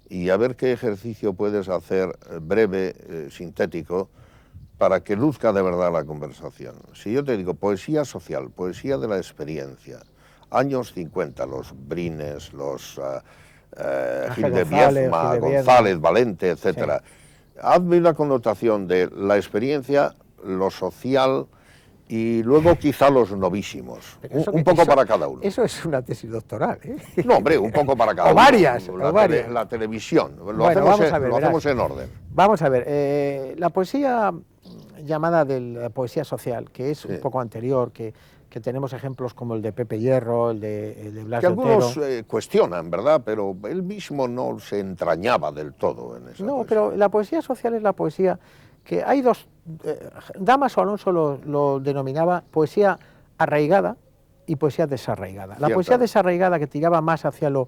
y a ver qué ejercicio puedes hacer breve, sintético, para que luzca de verdad la conversación. Si yo te digo poesía social, poesía de la experiencia, años 50, los Brines, los Gil de Viezma, González, Valente, etc. Sí. Hazme una connotación de la experiencia, lo social y luego quizá los novísimos, un poco para cada uno. Eso es una tesis doctoral, ¿eh? No, hombre, un poco para cada uno. Varias. Varias. La televisión, lo hacemos en orden. Vamos a ver, la poesía llamada de la poesía social, que es un poco anterior, que tenemos ejemplos como el de Pepe Hierro, el de Blas de Otero. Que algunos cuestionan, ¿verdad? Pero él mismo no se entrañaba del todo en esa poesía. Pero la poesía social es la poesía que hay dos. Damaso Alonso lo denominaba poesía arraigada y poesía desarraigada. La poesía desarraigada, que tiraba más hacia lo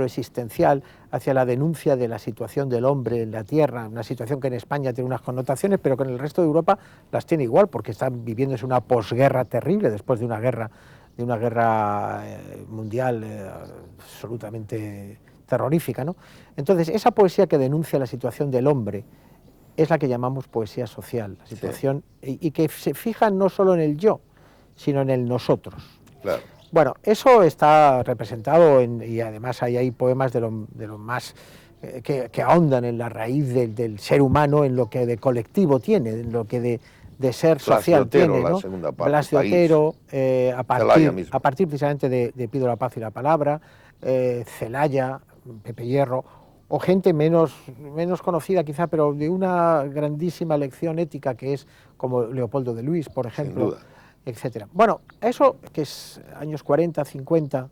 existencial, hacia la denuncia de la situación del hombre en la tierra, una situación que en España tiene unas connotaciones, pero que en el resto de Europa las tiene igual, porque están viviéndose una posguerra terrible después de una guerra mundial absolutamente terrorífica, ¿no? Entonces, esa poesía que denuncia la situación del hombre es la que llamamos poesía social, la situación, y que se fija no solo en el yo, sino en el nosotros. Claro. Bueno, eso está representado y además hay poemas de lo más que ahondan en la raíz del ser humano, en lo que de colectivo tiene, en lo que de ser social tiene, ¿no? Blas de Otero, a partir precisamente de Pido la paz y la palabra, Celaya, Pepe Hierro, o gente menos conocida quizá, pero de una grandísima lección ética, que es como Leopoldo de Luis, por ejemplo, etcétera. Bueno, eso que es años 40, 50,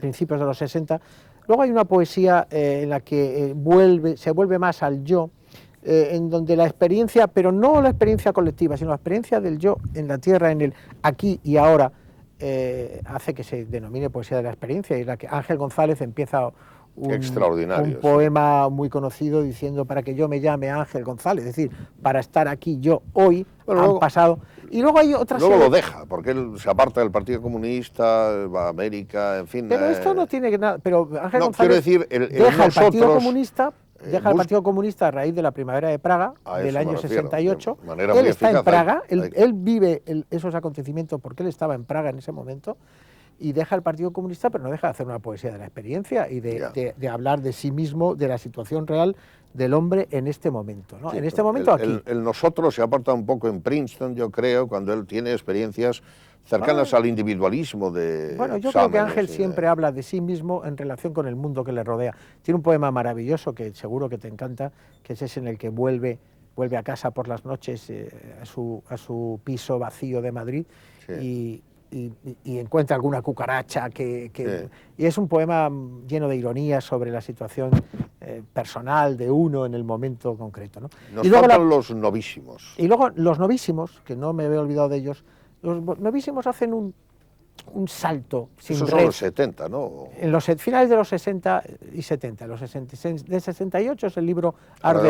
principios de los 60, luego hay una poesía en la que se vuelve más al yo, en donde la experiencia, pero no la experiencia colectiva, sino la experiencia del yo en la tierra, en el aquí y ahora, hace que se denomine poesía de la experiencia, y la que Ángel González empieza un poema muy conocido diciendo: para que yo me llame Ángel González, es decir, para estar aquí yo hoy, pasado. Y luego hay otras. Luego lo deja, porque él se aparta del Partido Comunista, va a América, en fin. Pero esto no tiene nada. Pero Ángel González quiero decir, deja el Partido Comunista. Deja el Partido Comunista a raíz de la primavera de Praga, del año 68. Él está en Praga, él vive esos acontecimientos porque él estaba en Praga en ese momento, y deja el Partido Comunista, pero no deja de hacer una poesía de la experiencia y de hablar de sí mismo, de la situación real del hombre en este momento, ¿no? En este momento aquí. El nosotros se aparta un poco en Princeton, yo creo, cuando él tiene experiencias cercanas al individualismo de Bueno, yo creo que Ángel siempre habla de sí mismo en relación con el mundo que le rodea. Tiene un poema maravilloso que seguro que te encanta, que es ese en el que vuelve a casa por las noches, a su piso vacío de Madrid, y encuentra alguna cucaracha y es un poema lleno de ironía sobre la situación personal de uno en el momento concreto, ¿no? Nos faltan los novísimos. Y luego los novísimos, que no me había olvidado de ellos, los novísimos hacen un salto sin Esos red. son los 70, ¿no? En los finales de los 60 y 70, los 66, de 68 es el libro Ars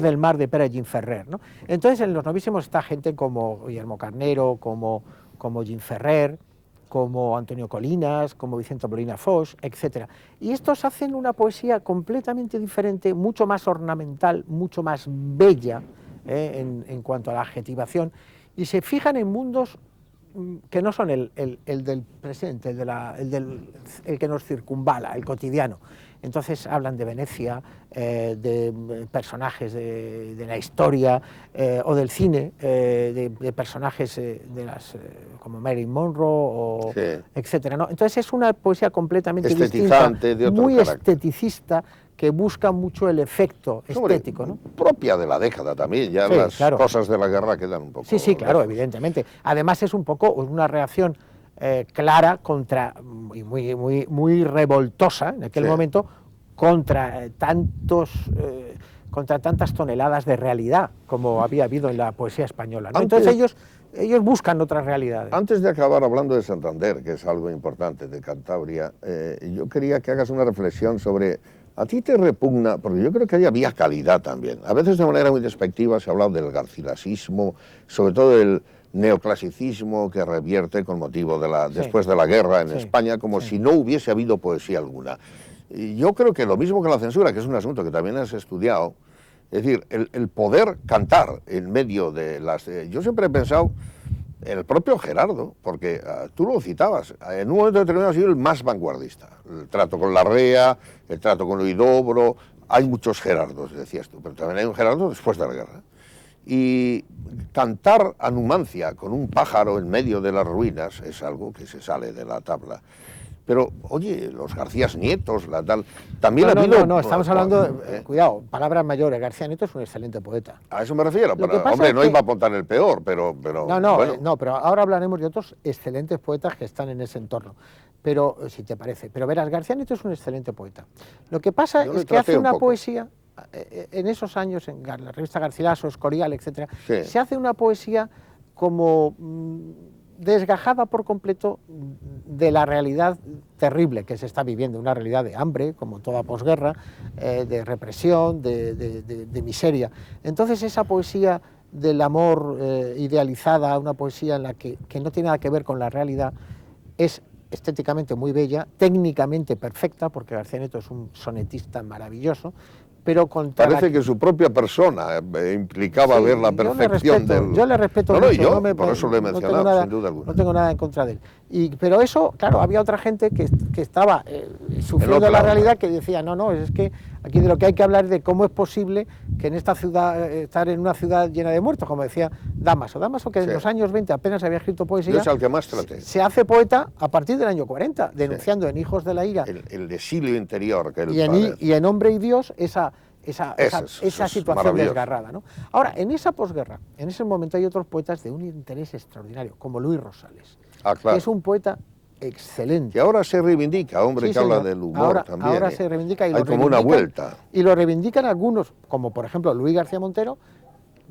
del Mar de Pere Ginferrer, ¿no? Entonces en los novísimos está gente como Guillermo Carnero, como Ginferrer, como Antonio Colinas, como Vicente Molina Foix, etc. Y estos hacen una poesía completamente diferente, mucho más ornamental, mucho más bella en cuanto a la adjetivación, y se fijan en mundos que no son el del presente, el que nos circunvala, el cotidiano. Entonces hablan de Venecia, de personajes de la historia o del cine, de personajes como Marilyn Monroe, sí, etcétera, ¿no? Entonces es una poesía completamente estetizante, distinta, muy esteticista, que busca mucho el efecto estético, ¿no? Propia de la década también, ya sí, las cosas de la guerra quedan un poco... Sí, claro, evidentemente. Además es un poco una reacción clara contra, muy revoltosa en aquel momento, contra tantas toneladas de realidad como había habido en la poesía española, ¿no? Entonces ellos buscan otras realidades. Antes de acabar hablando de Santander, que es algo importante, de Cantabria, yo quería que hagas una reflexión sobre... ¿A ti te repugna? Porque yo creo que ahí había calidad también. A veces de manera muy despectiva se ha hablado del garcilasismo, sobre todo del neoclasicismo que revierte con motivo de después de la guerra en España, como si no hubiese habido poesía alguna. Y yo creo que lo mismo que la censura, que es un asunto que también has estudiado, es decir, el poder cantar en medio de las... yo siempre he pensado... El propio Gerardo, porque tú lo citabas, en un momento determinado ha sido el más vanguardista. El trato con Larrea, el trato con Huidobro, hay muchos Gerardos, decías tú, pero también hay un Gerardo después de la guerra. Y cantar a Numancia con un pájaro en medio de las ruinas es algo que se sale de la tabla. Pero, oye, los García Nietos, la tal... También no, estamos hablando... cuidado, palabras mayores. García Nieto es un excelente poeta. A eso me refiero. Hombre, no iba a apuntar el peor, pero No, pero ahora hablaremos de otros excelentes poetas que están en ese entorno. Pero, si te parece. Pero verás, García Nieto es un excelente poeta. Lo que pasa es que hace una poesía... En esos años, en la revista Garcilaso, Escorial, etc., se hace una poesía como... desgajada por completo de la realidad terrible que se está viviendo, una realidad de hambre, como toda posguerra, de represión, de miseria. Entonces esa poesía del amor idealizada, una poesía en la que no tiene nada que ver con la realidad, es estéticamente muy bella, técnicamente perfecta, porque García Nieto es un sonetista maravilloso, pero parece que su propia persona implicaba ver la perfección del... Yo le respeto mucho, por eso lo he mencionado, sin duda alguna. No tengo nada en contra de él. Pero eso, claro, había otra gente que estaba sufriendo la realidad, que decía, no, es que aquí de lo que hay que hablar es de cómo es posible que en esta ciudad, estar en una ciudad llena de muertos, como decía Damaso, que en los años 20 apenas había escrito poesía. Yo es al que más traté. Se hace poeta a partir del año 40, denunciando en Hijos de la Ira el exilio interior que él y en Hombre y Dios esa situación desgarrada, ¿no? Ahora, en esa posguerra, en ese momento hay otros poetas de un interés extraordinario, como Luis Rosales, que es un poeta excelente. Y ahora se reivindica, hombre, que habla del humor también. Ahora se reivindica y hay como una vuelta. Y lo reivindican algunos, como por ejemplo Luis García Montero,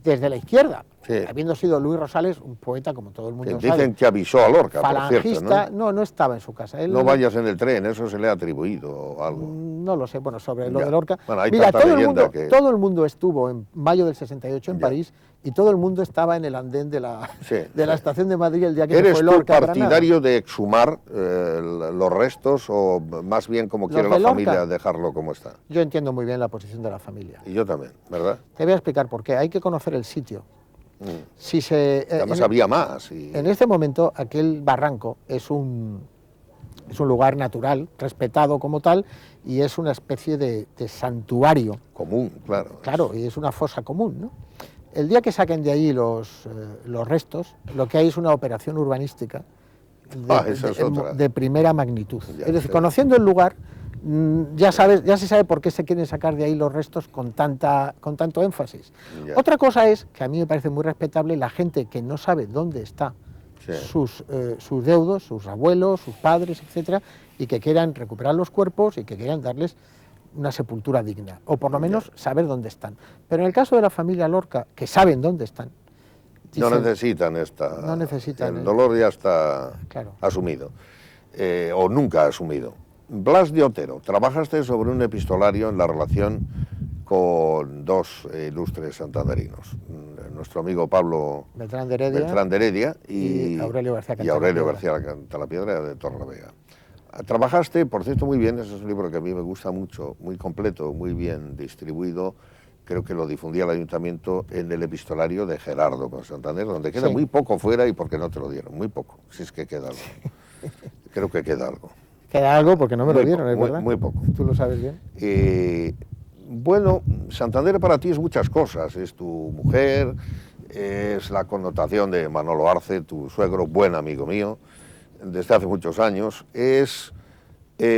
desde la izquierda, habiendo sido Luis Rosales un poeta, como todo el mundo sabe. Dicen que avisó a Lorca, falangista, por cierto, ¿no? No estaba en su casa. No vayas en el tren, eso se le ha atribuido algo. No lo sé, bueno, sobre lo de Lorca. Bueno, hay mira, todo el mundo estuvo en mayo del 68 en París, y todo el mundo estaba en el andén de la estación de Madrid el día que se fue Lorca. ¿Eres tú partidario de exhumar los restos o más bien como quiere la familia dejarlo como está? Yo entiendo muy bien la posición de la familia. Y yo también, ¿verdad? Te voy a explicar por qué. Hay que conocer el sitio. Además había más. En este momento aquel barranco es un lugar natural, respetado como tal, y es una especie de santuario. Común, claro. Claro, y es una fosa común, ¿no? El día que saquen de ahí los restos, lo que hay es una operación urbanística de primera magnitud. Es decir, conociendo el lugar, ya se sabe por qué se quieren sacar de ahí los restos con tanto énfasis. Otra cosa es, que a mí me parece muy respetable, la gente que no sabe dónde está Sí. sus deudos, sus abuelos, sus padres, etcétera, y que quieran recuperar los cuerpos y que quieran darles una sepultura digna, o por lo menos saber dónde están. Pero en el caso de la familia Lorca, que saben dónde están, no necesitan no necesitan el dolor ya está asumido, o nunca asumido. Blas de Otero, trabajaste sobre un epistolario en la relación con dos ilustres santanderinos, nuestro amigo Pablo Beltrán de Heredia y Aurelio García Cantalapiedra de Torrelavega. Trabajaste, por cierto, muy bien, ese es un libro que a mí me gusta mucho, muy completo, muy bien distribuido. Creo que lo difundía el ayuntamiento en el epistolario de Gerardo con Santander, donde queda muy poco fuera y porque no te lo dieron, muy poco, si es que queda algo. Creo que queda algo. Queda algo porque no me lo dieron, ¿es verdad? Muy poco. Tú lo sabes bien. Bueno, Santander para ti es muchas cosas, es tu mujer, es la connotación de Manolo Arce, tu suegro, buen amigo mío, desde hace muchos años, es,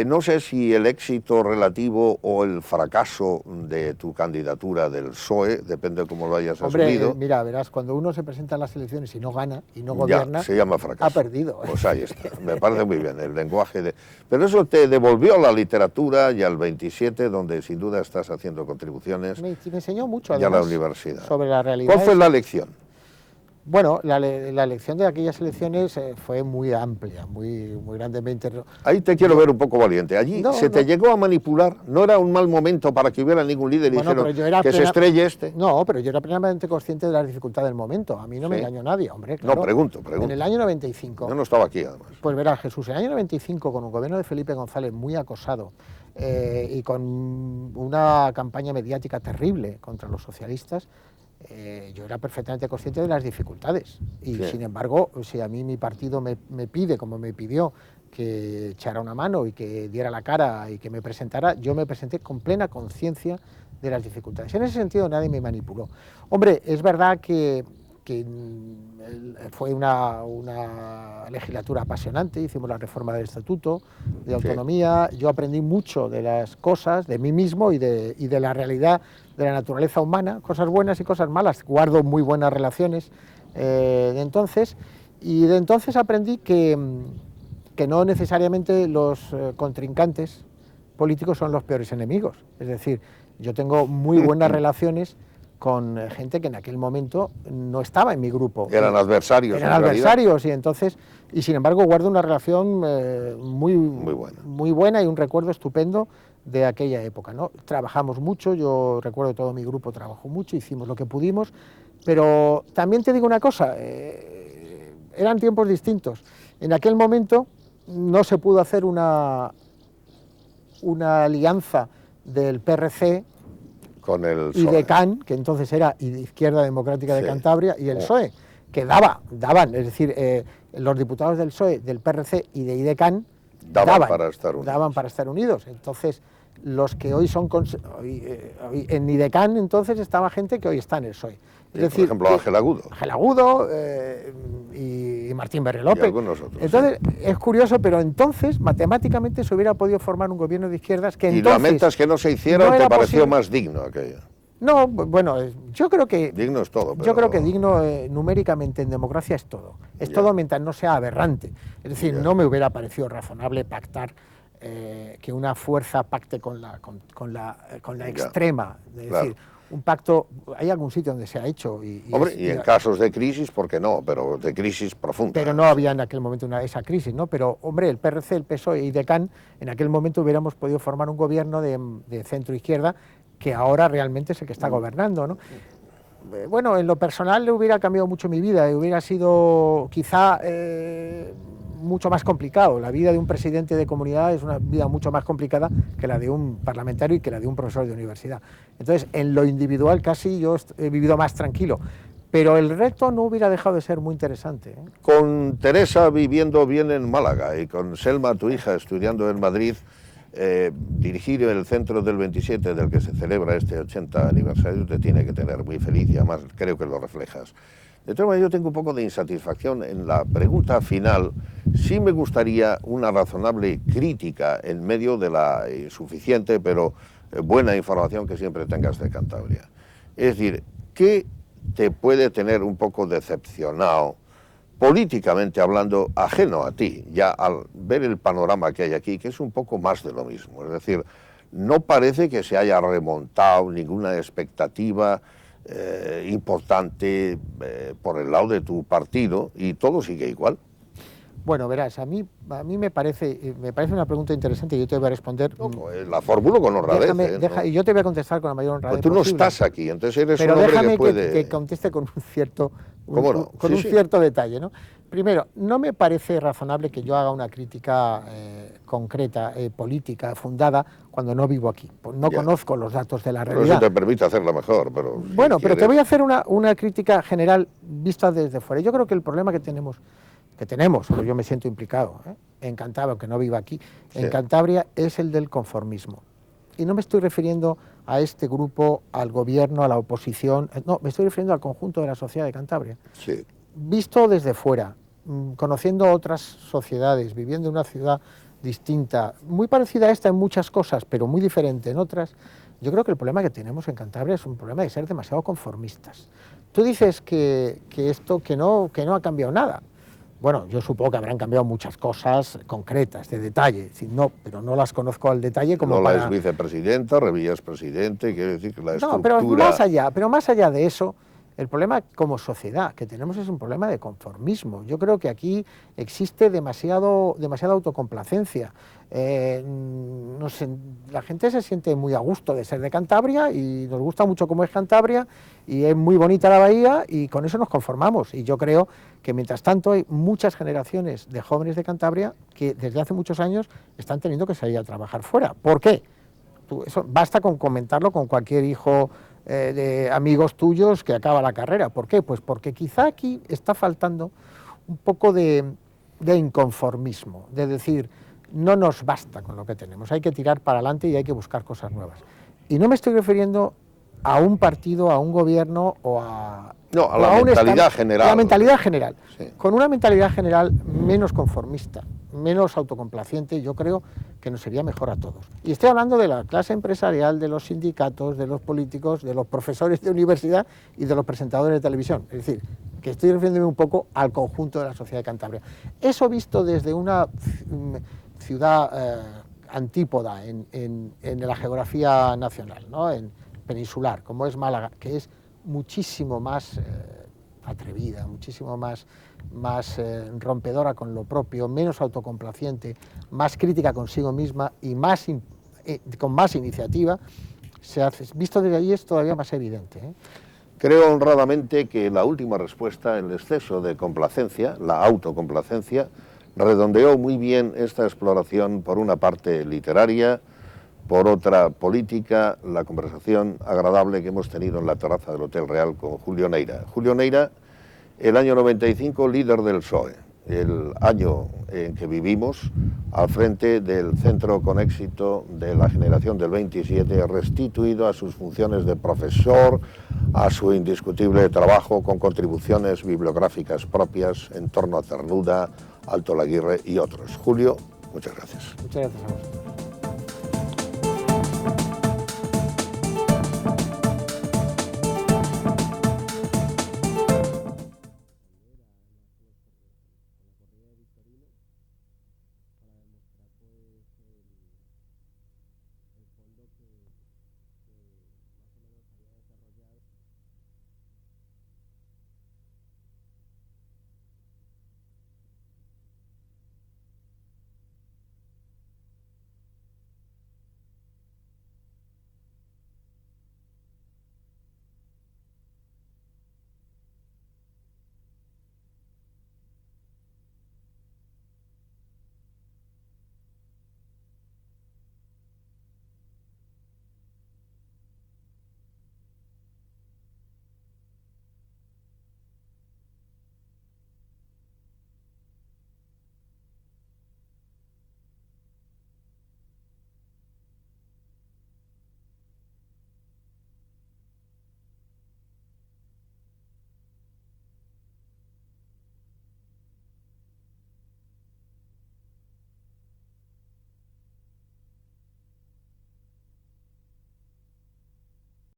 no sé si el éxito relativo o el fracaso de tu candidatura del PSOE, depende de cómo lo hayas asumido. Mira, verás, cuando uno se presenta a las elecciones y no gana y no gobierna, se llama fracaso. Ha perdido. Pues ahí está, me parece muy bien el lenguaje de... Pero eso te devolvió a la literatura y al 27, donde sin duda estás haciendo contribuciones. Me enseñó mucho, además, y a la universidad. Sobre la realidad. ¿Cuál fue la lección? Bueno, la elección de aquellas elecciones fue muy amplia, muy grandemente... Ahí te quiero ver un poco valiente. Allí te llegó a manipular, no era un mal momento para que hubiera ningún líder y dijeron que se estrelle este. No, pero yo era plenamente consciente de las dificultades del momento. A mí no me engañó nadie, hombre. Claro. No, pregunto. En el año 95... Yo no estaba aquí, además. Pues verás, Jesús, en el año 95, con un gobierno de Felipe González muy acosado y con una campaña mediática terrible contra los socialistas, yo era perfectamente consciente de las dificultades y sin embargo, si a mí mi partido me pide, como me pidió, que echara una mano y que diera la cara y que me presentara, yo me presenté con plena conciencia de las dificultades. En ese sentido nadie me manipuló. Hombre, es verdad que fue una legislatura apasionante, hicimos la reforma del Estatuto de Autonomía, yo aprendí mucho de las cosas, de mí mismo y de la realidad de la naturaleza humana, cosas buenas y cosas malas, guardo muy buenas relaciones de entonces, y de entonces aprendí que no necesariamente los contrincantes políticos son los peores enemigos, es decir, yo tengo muy buenas relaciones con gente que en aquel momento no estaba en mi grupo. Eran adversarios. Eran adversarios y sin embargo guardo una relación muy buena y un recuerdo estupendo de aquella época, ¿no? Trabajamos mucho, yo recuerdo todo mi grupo trabajó mucho, hicimos lo que pudimos, pero también te digo una cosa, eran tiempos distintos. En aquel momento no se pudo hacer una alianza del PRC con el PSOE. IDECAN, que entonces era Izquierda Democrática de Cantabria, y el PSOE, que daban, es decir, los diputados del PSOE, del PRC y de IDECAN daban para estar unidos. Entonces, los que hoy son... en IDECAN entonces estaba gente que hoy está en el PSOE. Es decir, por ejemplo, Ángel Agudo. Ángel Agudo y Martín Berre López. Y algunos otros. Entonces, es curioso, pero entonces, matemáticamente, se hubiera podido formar un gobierno de izquierdas que entonces... ¿Y lamentas que no se hiciera o te pareció más digno aquello? No, bueno, yo creo que... Digno es todo. Pero... Yo creo que digno numéricamente en democracia es todo. Es todo mientras no sea aberrante. Es decir, no me hubiera parecido razonable pactar que una fuerza pacte con la extrema. Es decir, un pacto, hay algún sitio donde se ha hecho. Hombre, y en casos de crisis, ¿por qué no? Pero de crisis profunda. Pero no había en aquel momento esa crisis, ¿no? Pero, hombre, el PRC, el PSOE y IDECAN, en aquel momento hubiéramos podido formar un gobierno de centro-izquierda que ahora realmente es el que está gobernando, ¿no? Bueno, en lo personal le hubiera cambiado mucho mi vida, hubiera sido quizá mucho más complicado. La vida de un presidente de comunidad es una vida mucho más complicada que la de un parlamentario y que la de un profesor de universidad. Entonces, en lo individual casi yo he vivido más tranquilo, pero el reto no hubiera dejado de ser muy interesante, ¿eh? Con Teresa viviendo bien en Málaga y con Selma, tu hija, estudiando en Madrid, dirigir el centro del 27 del que se celebra este 80 aniversario te tiene que tener muy feliz y además creo que lo reflejas. De todas maneras, yo tengo un poco de insatisfacción en la pregunta final. Sí me gustaría una razonable crítica en medio de la insuficiente pero buena información que siempre tengas de Cantabria. Es decir, ¿qué te puede tener un poco decepcionado políticamente hablando, ajeno a ti, ya al ver el panorama que hay aquí, que es un poco más de lo mismo. Es decir, no parece que se haya remontado ninguna expectativa importante por el lado de tu partido y todo sigue igual. Bueno, verás, a mí me parece una pregunta interesante y yo te voy a responder. No, la formulo con honradez. Y yo te voy a contestar con la mayor honradez. Pues tú no posible. Estás aquí, entonces eres Pero un hombre déjame que puede... que conteste con un cierto, Sí. cierto detalle, ¿no? Primero, no me parece razonable que yo haga una crítica concreta, política, fundada, cuando no vivo aquí. No conozco los datos de la realidad. Eso te permite hacerla mejor, pero... Bueno, pero te voy a hacer una crítica general vista desde fuera. Yo creo que el problema que tenemos, pues yo me siento implicado, en Cantabria, aunque no viva aquí, en Cantabria, es el del conformismo. Y no me estoy refiriendo a este grupo, al gobierno, a la oposición, no, me estoy refiriendo al conjunto de la sociedad de Cantabria. Sí. Visto desde fuera, conociendo otras sociedades, viviendo en una ciudad distinta, muy parecida a esta en muchas cosas, pero muy diferente en otras, yo creo que el problema que tenemos en Cantabria es un problema de ser demasiado conformistas. Tú dices que no ha cambiado nada. Bueno, yo supongo que habrán cambiado muchas cosas concretas, de detalle, pero no las conozco al detalle como Lola para... es vicepresidenta, Revilla es presidente, quiere decir que la estructura... No, pero más allá de eso, el problema como sociedad que tenemos es un problema de conformismo. Yo creo que aquí existe demasiada autocomplacencia. La gente se siente muy a gusto de ser de Cantabria y nos gusta mucho cómo es Cantabria y es muy bonita la bahía y con eso nos conformamos. Y yo creo que mientras tanto hay muchas generaciones de jóvenes de Cantabria que desde hace muchos años están teniendo que salir a trabajar fuera. ¿Por qué? Eso basta con comentarlo con cualquier hijo de amigos tuyos que acaba la carrera. ¿Por qué? Pues porque quizá aquí está faltando un poco de inconformismo, de decir, no nos basta con lo que tenemos, hay que tirar para adelante y hay que buscar cosas nuevas. Y no me estoy refiriendo a un partido, a un gobierno o a... No, a la mentalidad general. A la mentalidad general. Sí. Con una mentalidad general menos conformista, menos autocomplaciente, yo creo que nos sería mejor a todos. Y estoy hablando de la clase empresarial, de los sindicatos, de los políticos, de los profesores de universidad y de los presentadores de televisión. Es decir, que estoy refiriéndome un poco al conjunto de la sociedad de Cantabria. Eso visto desde una ciudad antípoda en la geografía nacional, ¿no? En peninsular, como es Málaga, que es muchísimo más atrevida, muchísimo más rompedora con lo propio, menos autocomplaciente, más crítica consigo misma y con más iniciativa, visto desde ahí es todavía más evidente. Creo honradamente que la última respuesta, el exceso de complacencia, la autocomplacencia, redondeó muy bien esta exploración, por una parte literaria, por otra política, la conversación agradable que hemos tenido en la terraza del Hotel Real con Julio Neira. Julio Neira, el año 95, líder del PSOE, el año en que vivimos al frente del Centro con Éxito de la Generación del 27, restituido a sus funciones de profesor, a su indiscutible trabajo con contribuciones bibliográficas propias en torno a Cernuda, Alto Laguirre y otros. Julio, muchas gracias. Muchas gracias a vosotros.